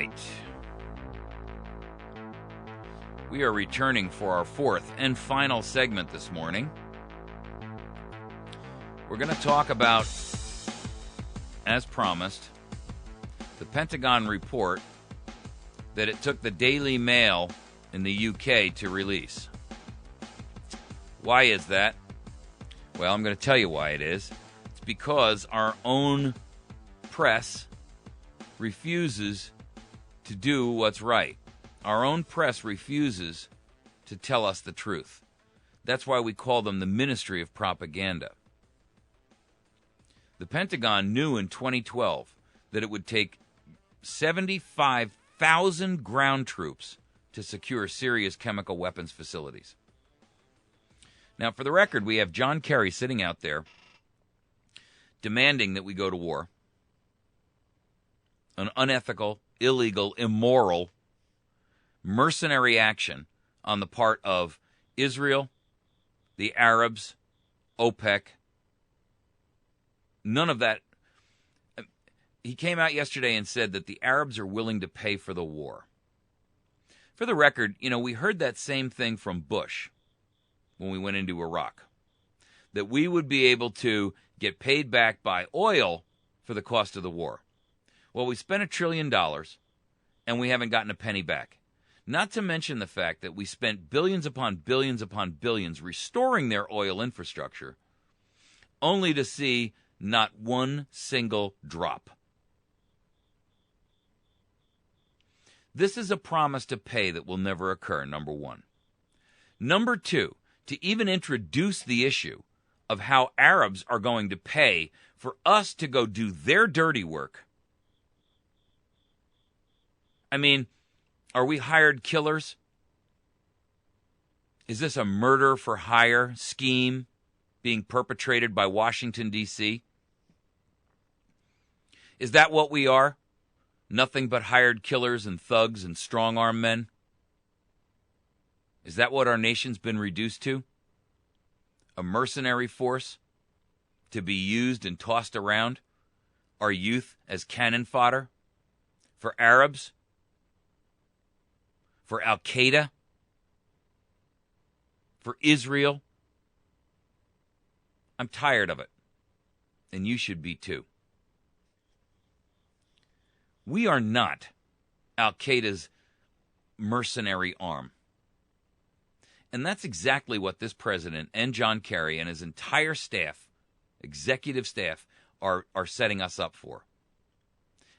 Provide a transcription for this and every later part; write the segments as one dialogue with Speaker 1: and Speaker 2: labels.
Speaker 1: right. We are returning for our fourth and final segment this morning. We're going to talk about, as promised, the Pentagon report that it took the Daily Mail in the UK to release. Why is that? Well, I'm going to tell you why it is. It's because our own press refuses to do what's right. Our own press refuses to tell us the truth. That's why we call them the Ministry of Propaganda. The Pentagon knew in 2012 that it would take 75,000 ground troops to secure Syria's chemical weapons facilities. Now, for the record, we have John Kerry sitting out there demanding that we go to war. An unethical, illegal, immoral, mercenary action on the part of Israel, the Arabs, OPEC. None of that. He came out yesterday and said that the Arabs are willing to pay for the war. For the record, we heard that same thing from Bush when we went into Iraq, that we would be able to get paid back by oil for the cost of the war. Well, we spent $1 trillion, and we haven't gotten a penny back. Not to mention the fact that we spent billions upon billions upon billions restoring their oil infrastructure, only to see not one single drop. This is a promise to pay that will never occur, number one. Number two, to even introduce the issue of how Arabs are going to pay for us to go do their dirty work. I mean, are we hired killers? Is this a murder for hire scheme being perpetrated by Washington, D.C.? Is that what we are? Nothing but hired killers and thugs and strong-arm men? Is that what our nation's been reduced to? A mercenary force to be used and tossed around? Our youth as cannon fodder? For Arabs? For Al-Qaeda? For Israel? I'm tired of it. And you should be too. We are not Al-Qaeda's mercenary arm. And that's exactly what this president and John Kerry and his entire staff, executive staff, are setting us up for.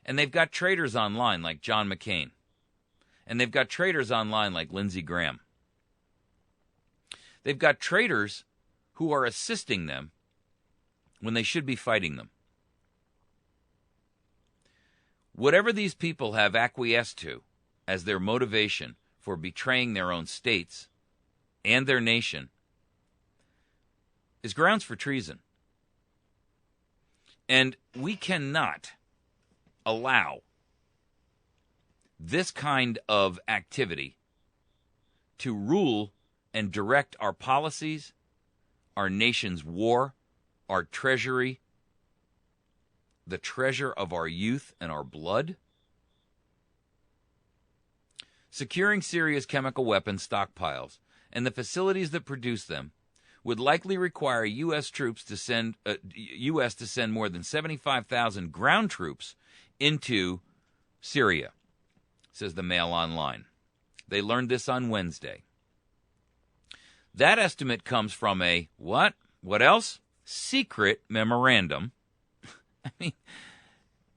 Speaker 1: And they've got traitors online like John McCain. And they've got traitors online like Lindsey Graham. They've got traitors who are assisting them when they should be fighting them. Whatever these people have acquiesced to as their motivation for betraying their own states and their nation is grounds for treason. And we cannot allow this kind of activity to rule and direct our policies, our nation's war, our treasury, the treasure of our youth and our blood. Securing Syria's chemical weapons stockpiles and the facilities that produce them would likely require U.S. troops to send more than 75,000 ground troops into Syria, says the Mail Online. They learned this on Wednesday. That estimate comes from a what? What else? Secret memorandum. I mean,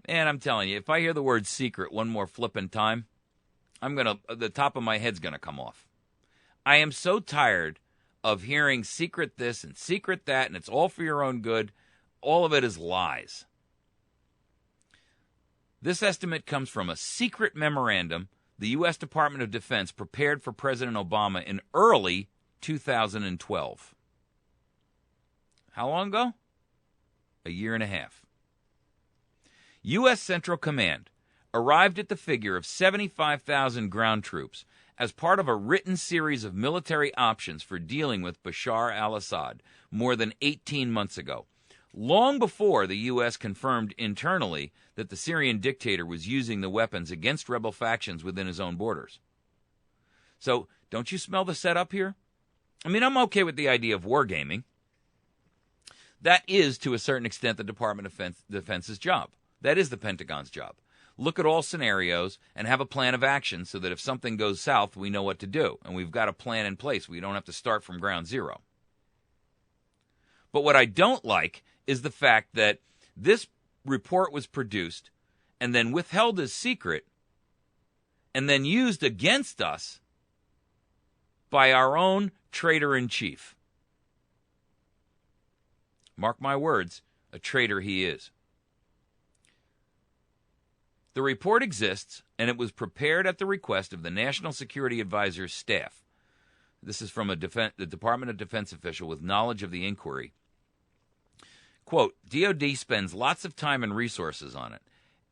Speaker 1: man, I'm telling you, if I hear the word secret one more flippin' time, the top of my head's gonna come off. I am so tired of hearing secret this and secret that, and it's all for your own good. All of it is lies. This estimate comes from a secret memorandum the U.S. Department of Defense prepared for President Obama in early 2012. How long ago? A year and a half. U.S. Central Command arrived at the figure of 75,000 ground troops as part of a written series of military options for dealing with Bashar al-Assad more than 18 months ago. long before the U.S. confirmed internally that the Syrian dictator was using the weapons against rebel factions within his own borders. So, don't you smell the setup here? I mean, I'm okay with the idea of wargaming. That is, to a certain extent, the Department of Defense's job. That is the Pentagon's job. Look at all scenarios and have a plan of action so that if something goes south, we know what to do. And we've got a plan in place. We don't have to start from ground zero. But what I don't like is the fact that this report was produced and then withheld as secret and then used against us by our own traitor-in-chief. Mark my words, a traitor he is. The report exists, and it was prepared at the request of the National Security Advisor's staff. This is from the Department of Defense official with knowledge of the inquiry. Quote, DOD spends lots of time and resources on it.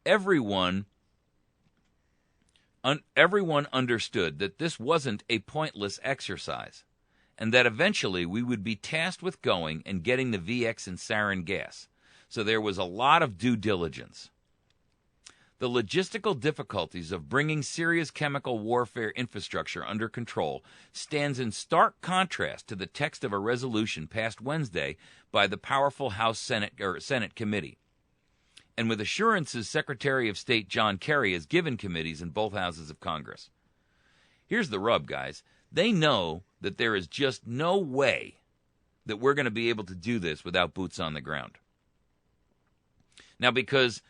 Speaker 1: Everyone understood that this wasn't a pointless exercise, and that eventually we would be tasked with going and getting the VX and sarin gas. So there was a lot of due diligence. The logistical difficulties of bringing Syria's chemical warfare infrastructure under control stands in stark contrast to the text of a resolution passed Wednesday by the powerful House Senate committee. And with assurances Secretary of State John Kerry has given committees in both houses of Congress. Here's the rub, guys. They know that there is just no way that we're going to be able to do this without boots on the ground. Now, because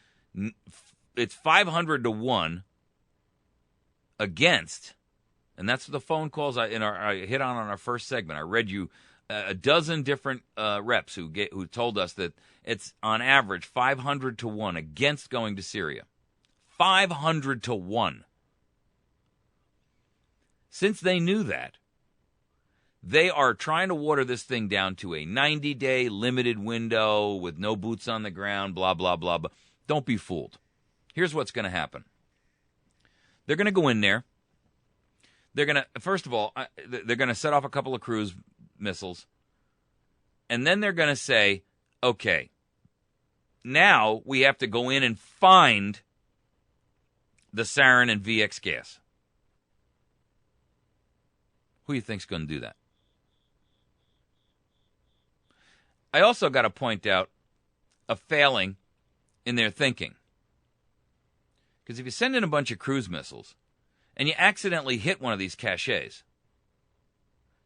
Speaker 1: it's 500 to 1 against, and that's the phone calls I hit on our first segment. I read you a dozen different reps who told us that it's on average 500 to 1 against going to Syria. 500 to 1. Since they knew that, they are trying to water this thing down to a 90-day limited window with no boots on the ground, blah, blah, blah, blah. Don't be fooled. Here's what's going to happen. They're going to go in there. They're going to, first of all, they're going to set off a couple of cruise missiles. And then they're going to say, okay, now we have to go in and find the sarin and VX gas. Who do you think's going to do that? I also got to point out a failing in their thinking. Because if you send in a bunch of cruise missiles and you accidentally hit one of these caches,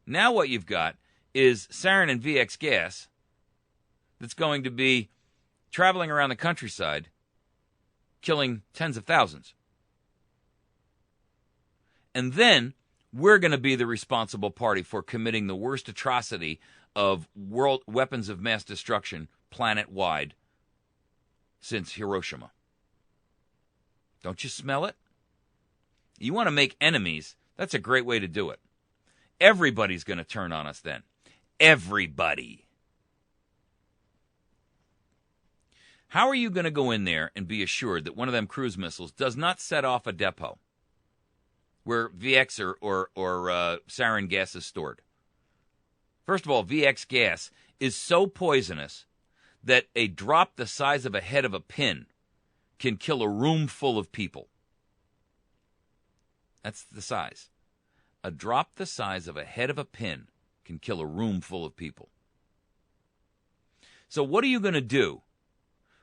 Speaker 1: now what you've got is sarin and VX gas that's going to be traveling around the countryside, killing tens of thousands. And then we're going to be the responsible party for committing the worst atrocity of world weapons of mass destruction planet-wide since Hiroshima. Don't you smell it? You want to make enemies, that's a great way to do it. Everybody's going to turn on us then. Everybody. How are you going to go in there and be assured that one of them cruise missiles does not set off a depot where VX or sarin gas is stored? First of all, VX gas is so poisonous that a drop the size of a head of a pin can kill a room full of people. That's the size. A drop the size of a head of a pin can kill a room full of people. So what are you going to do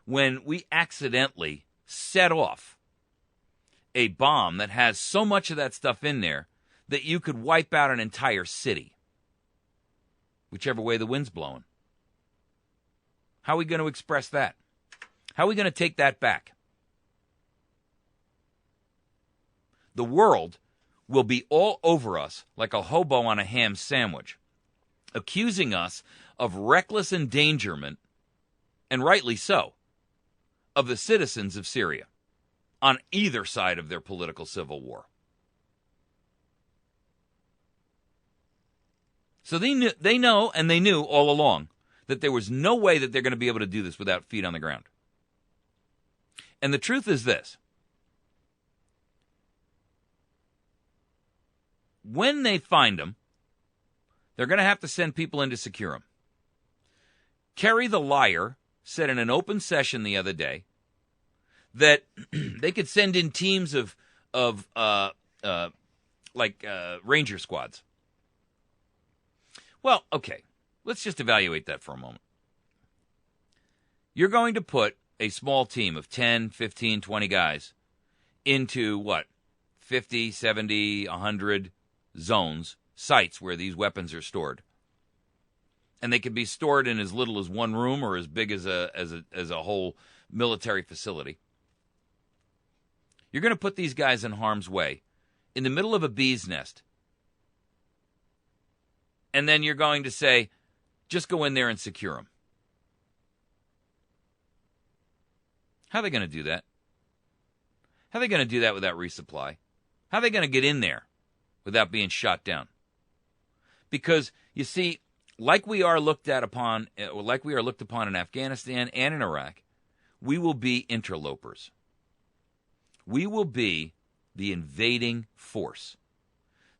Speaker 1: when we accidentally set off a bomb that has so much of that stuff in there that you could wipe out an entire city? Whichever way the wind's blowing. How are we going to express that? How are we going to take that back? The world will be all over us like a hobo on a ham sandwich, accusing us of reckless endangerment, and rightly so, of the citizens of Syria on either side of their political civil war. So they know, and they knew all along, that there was no way that they're going to be able to do this without feet on the ground. And the truth is this. When they find them, they're going to have to send people in to secure them. Kerry the liar said in an open session the other day that they could send in teams of Ranger squads. Well, okay, let's just evaluate that for a moment. You're going to put a small team of 10, 15, 20 guys into what? 50, 70, 100 zones, sites where these weapons are stored. And they can be stored in as little as one room or as big as a whole military facility. You're going to put these guys in harm's way in the middle of a bee's nest. And then you're going to say, just go in there and secure them. How are they going to do that? How are they going to do that without resupply? How are they going to get in there without being shot down? Because, you see, like we are looked upon in Afghanistan and in Iraq, we will be interlopers. We will be the invading force.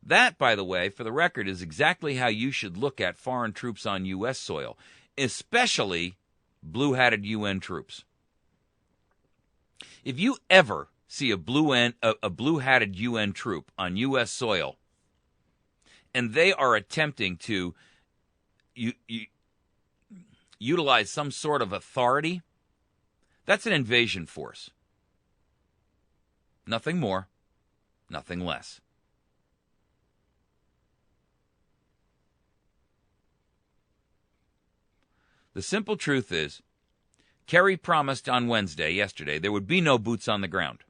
Speaker 1: That, by the way, for the record, is exactly how you should look at foreign troops on U.S. soil, especially blue-hatted UN troops. If you ever see a blue-hatted UN troop on U.S. soil, and they are attempting to utilize some sort of authority, that's an invasion force. Nothing more, nothing less. The simple truth is, Kerry promised on yesterday, there would be no boots on the ground.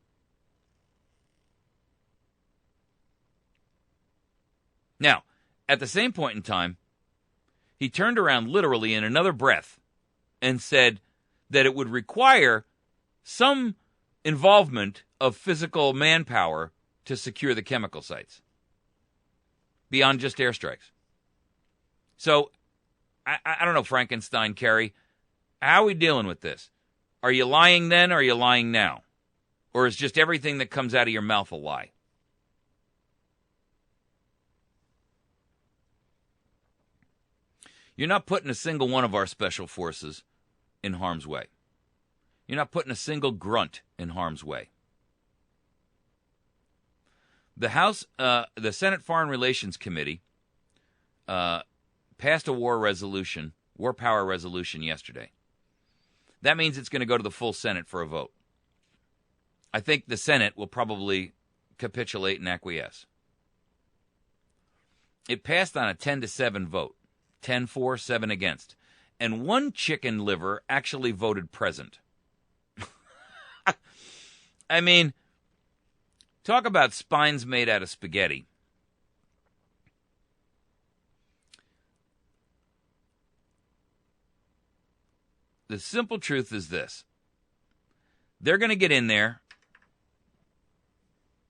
Speaker 1: Now, at the same point in time, he turned around literally in another breath and said that it would require some involvement of physical manpower to secure the chemical sites beyond just airstrikes. So, I don't know, Frankenstein, Kerry, how are we dealing with this? Are you lying then or are you lying now? Or is just everything that comes out of your mouth a lie? You're not putting a single one of our special forces in harm's way. You're not putting a single grunt in harm's way. The Senate Foreign Relations Committee passed a war power resolution yesterday. That means it's going to go to the full Senate for a vote. I think the Senate will probably capitulate and acquiesce. It passed on a 10-7 vote. 10 for, 7 against. And one chicken liver actually voted present. I mean, talk about spines made out of spaghetti. The simple truth is this. They're going to get in there,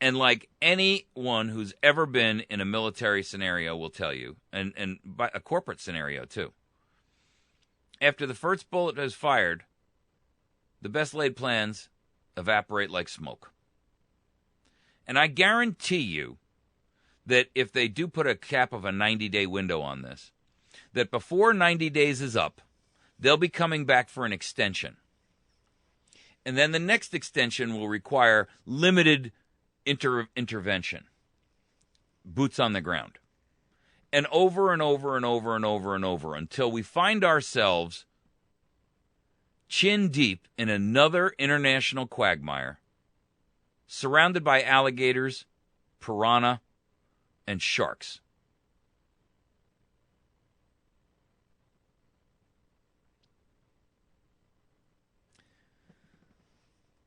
Speaker 1: and like anyone who's ever been in a military scenario will tell you, and by a corporate scenario too, after the first bullet is fired, the best laid plans evaporate like smoke. And I guarantee you that if they do put a cap of a 90-day window on this, that before 90 days is up, they'll be coming back for an extension. And then the next extension will require limited intervention. Boots on the ground. And over and over and over and over and over until we find ourselves chin deep in another international quagmire, surrounded by alligators, piranha, and sharks.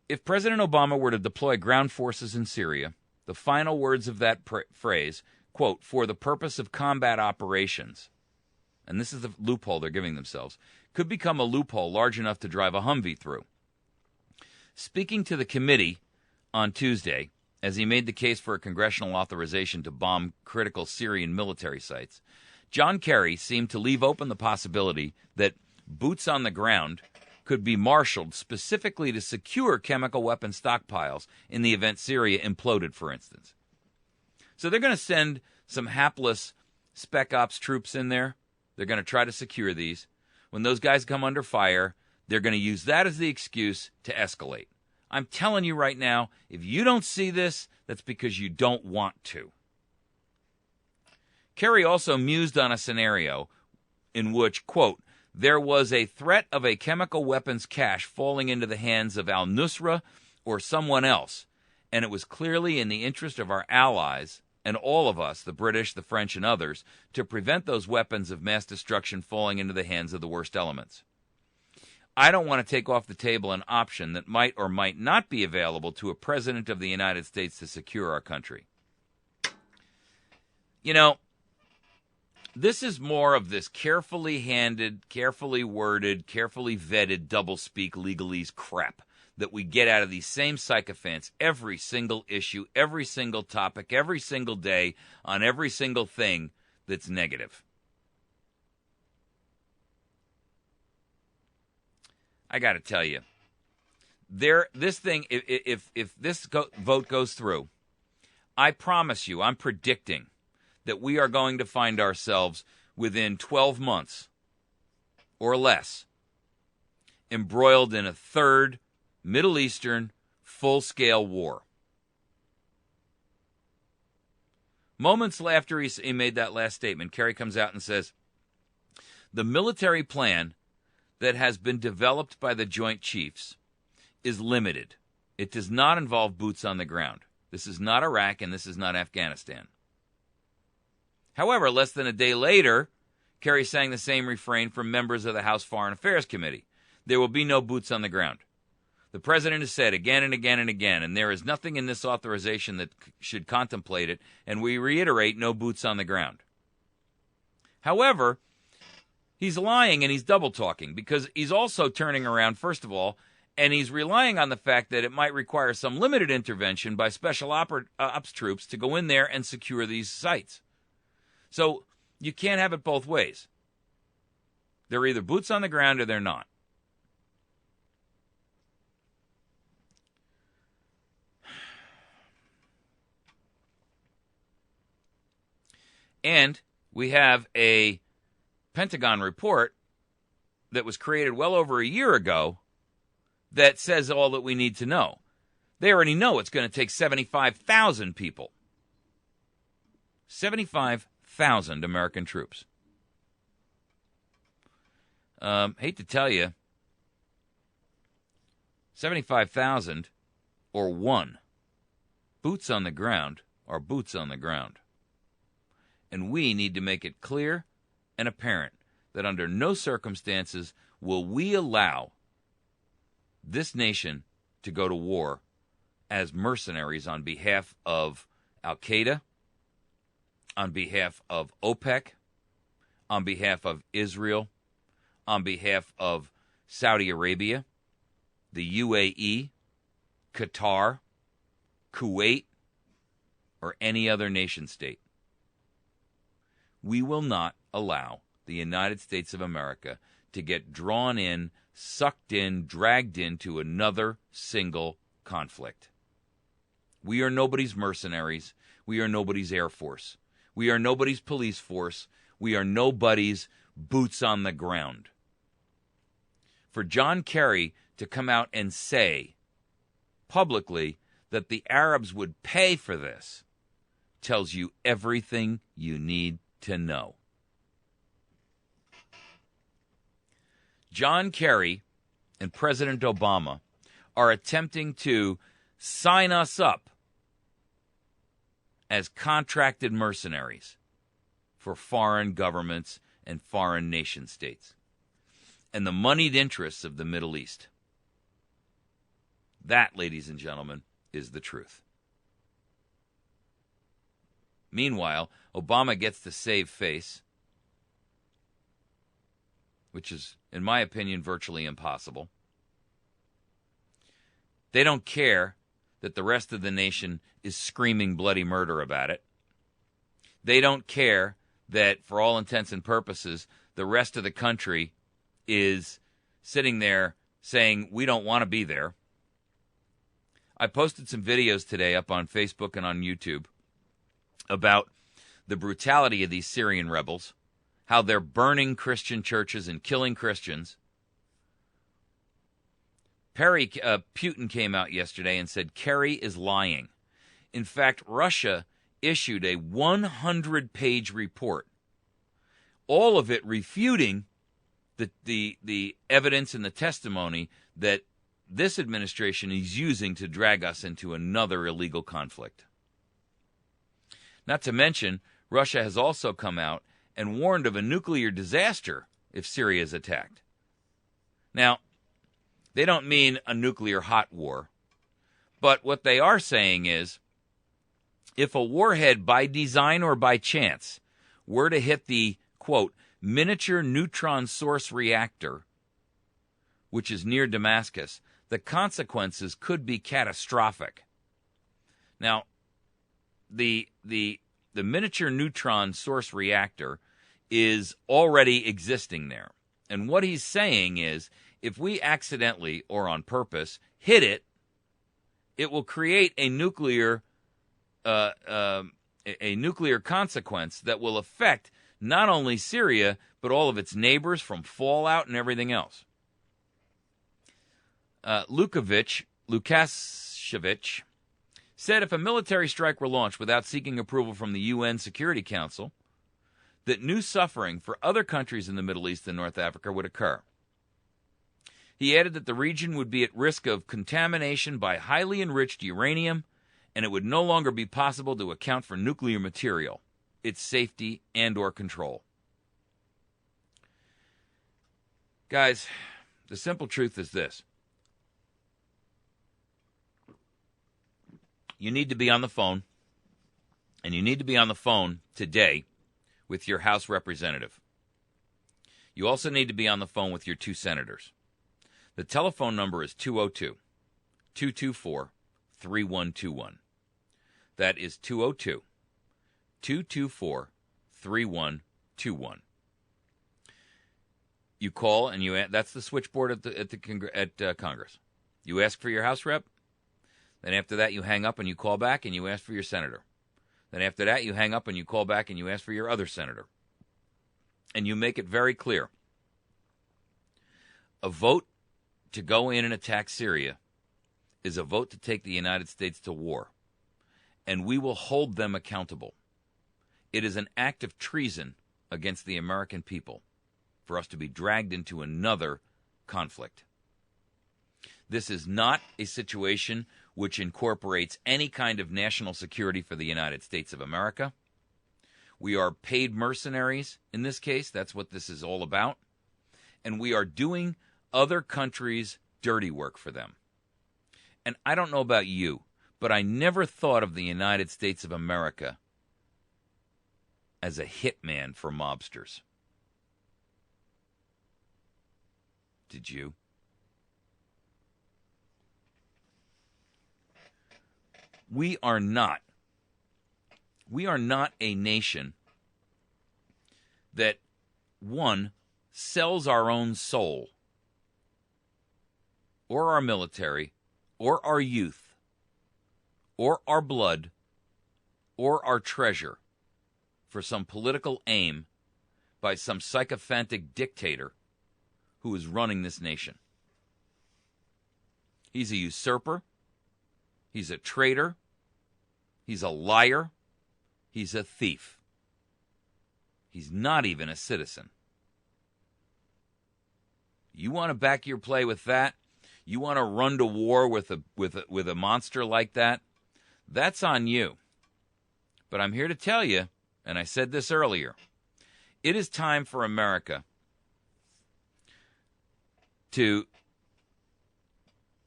Speaker 1: If President Obama were to deploy ground forces in Syria, the final words of that phrase, quote, for the purpose of combat operations, and this is the loophole they're giving themselves, could become a loophole large enough to drive a Humvee through. Speaking to the committee on Tuesday, as he made the case for a congressional authorization to bomb critical Syrian military sites, John Kerry seemed to leave open the possibility that boots on the ground could be marshaled specifically to secure chemical weapon stockpiles in the event Syria imploded, for instance. So they're going to send some hapless Spec Ops troops in there. They're going to try to secure these. When those guys come under fire, They're going to use that as the excuse to escalate. I'm telling you right now, if you don't see this, that's because you don't want to. Kerry also mused on a scenario in which, quote, there was a threat of a chemical weapons cache falling into the hands of al-Nusra or someone else, and it was clearly in the interest of our allies and all of us, the British, the French, and others, to prevent those weapons of mass destruction falling into the hands of the worst elements. I don't want to take off the table an option that might or might not be available to a president of the United States to secure our country. You know, this is more of this carefully handed, carefully worded, carefully vetted doublespeak legalese crap that we get out of these same sycophants every single issue, every single topic, every single day, on every single thing that's negative. I got to tell you, this thing, if this vote goes through, I promise you, I'm predicting that we are going to find ourselves within 12 months or less embroiled in a third Middle Eastern full-scale war. Moments after he made that last statement, Kerry comes out and says, the military plan that has been developed by the Joint Chiefs is limited. It does not involve boots on the ground. This is not Iraq and this is not Afghanistan. However, less than a day later, Kerry sang the same refrain from members of the House Foreign Affairs Committee. There will be no boots on the ground. The president has said again and again and again, and there is nothing in this authorization that should contemplate it, and we reiterate, no boots on the ground. However, he's lying and he's double-talking because he's also turning around, first of all, and he's relying on the fact that it might require some limited intervention by special ops troops to go in there and secure these sites. So you can't have it both ways. They're either boots on the ground or they're not. And we have a Pentagon report that was created well over a year ago that says all that we need to know. They already know it's going to take 75,000 people. 75,000 American troops. Hate to tell you, 75,000 or one. Boots on the ground are boots on the ground. And we need to make it clear and apparent that under no circumstances will we allow this nation to go to war as mercenaries on behalf of Al-Qaeda, on behalf of OPEC, on behalf of Israel, on behalf of Saudi Arabia, the UAE, Qatar, Kuwait, or any other nation state. We will not allow the United States of America to get drawn in, sucked in, dragged into another single conflict. We are nobody's mercenaries. We are nobody's Air Force. We are nobody's police force. We are nobody's boots on the ground. For John Kerry to come out and say publicly that the Arabs would pay for this tells you everything you need to know. John Kerry and President Obama are attempting to sign us up as contracted mercenaries for foreign governments and foreign nation states and the moneyed interests of the Middle East. That, ladies and gentlemen, is the truth. Meanwhile, Obama gets to save face, which is, in my opinion, virtually impossible. They don't care that the rest of the nation is screaming bloody murder about it. They don't care that, for all intents and purposes, the rest of the country is sitting there saying, we don't want to be there. I posted some videos today up on Facebook and on YouTube about the brutality of these Syrian rebels, how they're burning Christian churches and killing Christians, Putin came out yesterday and said Kerry is lying. In fact, Russia issued a 100-page report, all of it refuting the evidence and the testimony that this administration is using to drag us into another illegal conflict. Not to mention, Russia has also come out and warned of a nuclear disaster if Syria is attacked. Now, they don't mean a nuclear hot war, but what they are saying is, if a warhead by design or by chance were to hit the, quote, miniature neutron source reactor, which is near Damascus, the consequences could be catastrophic. Now, the miniature neutron source reactor is already existing there. And what he's saying is, if we accidentally or on purpose hit it, it will create a nuclear consequence that will affect not only Syria, but all of its neighbors from fallout and everything else. Lukashevich said if a military strike were launched without seeking approval from the UN Security Council, that new suffering for other countries in the Middle East and North Africa would occur. He added that the region would be at risk of contamination by highly enriched uranium, and it would no longer be possible to account for nuclear material, its safety and or control. Guys, the simple truth is this. You need to be on the phone, and you need to be on the phone today with your House representative. You also need to be on the phone with your two senators. The telephone number is 202-224-3121. That is 202-224-3121. You call and that's the switchboard at Congress. You ask for your House rep. Then after that, you hang up and you call back and you ask for your senator. Then after that, you hang up and you call back and you ask for your other senator. And you make it very clear. A vote to go in and attack Syria is a vote to take the United States to war. And we will hold them accountable. It is an act of treason against the American people for us to be dragged into another conflict. This is not a situation which incorporates any kind of national security for the United States of America. We are paid mercenaries in this case. That's what this is all about. And we are doing other countries' dirty work for them. And I don't know about you, but I never thought of the United States of America as a hitman for mobsters. Did you? We are not a nation that, one, sells our own soul, or our military, or our youth, or our blood, or our treasure for some political aim by some sycophantic dictator who is running this nation. He's a usurper. He's a traitor. He's a liar. He's a thief. He's not even a citizen. You want to back your play with that? You want to run to war with a monster like that? That's on you. But I'm here to tell you, and I said this earlier, it is time for America to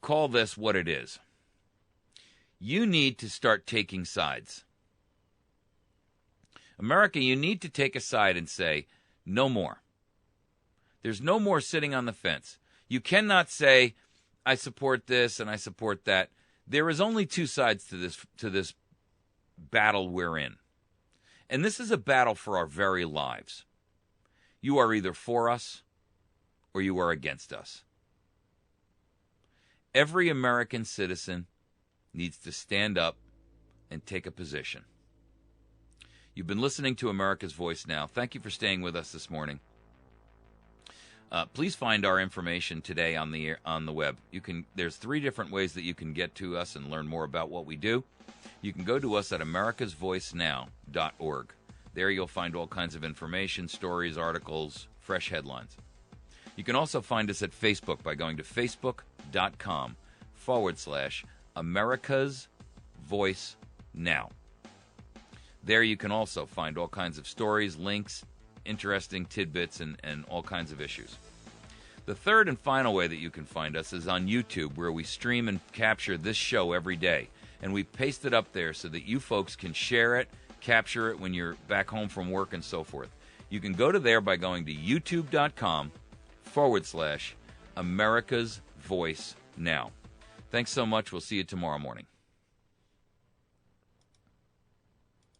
Speaker 1: call this what it is. You need to start taking sides. America, you need to take a side and say, no more. There's no more sitting on the fence. You cannot say, I support this and I support that. There is only two sides to this battle we're in. And this is a battle for our very lives. You are either for us or you are against us. Every American citizen needs to stand up and take a position. You've been listening to America's Voice Now. Thank you for staying with us this morning. Please find our information today on the web. There's 3 different ways that you can get to us and learn more about what we do. You can go to us at americasvoicenow.org. There you'll find all kinds of information, stories, articles, fresh headlines. You can also find us at Facebook by going to facebook.com/America's Voice Now. There you can also find all kinds of stories, links, interesting tidbits, and all kinds of issues. The third and final way that you can find us is on YouTube, where we stream and capture this show every day. And we paste it up there so that you folks can share it, capture it when you're back home from work and so forth. You can go to there by going to youtube.com/America's Voice Now. Thanks so much. We'll see you tomorrow morning.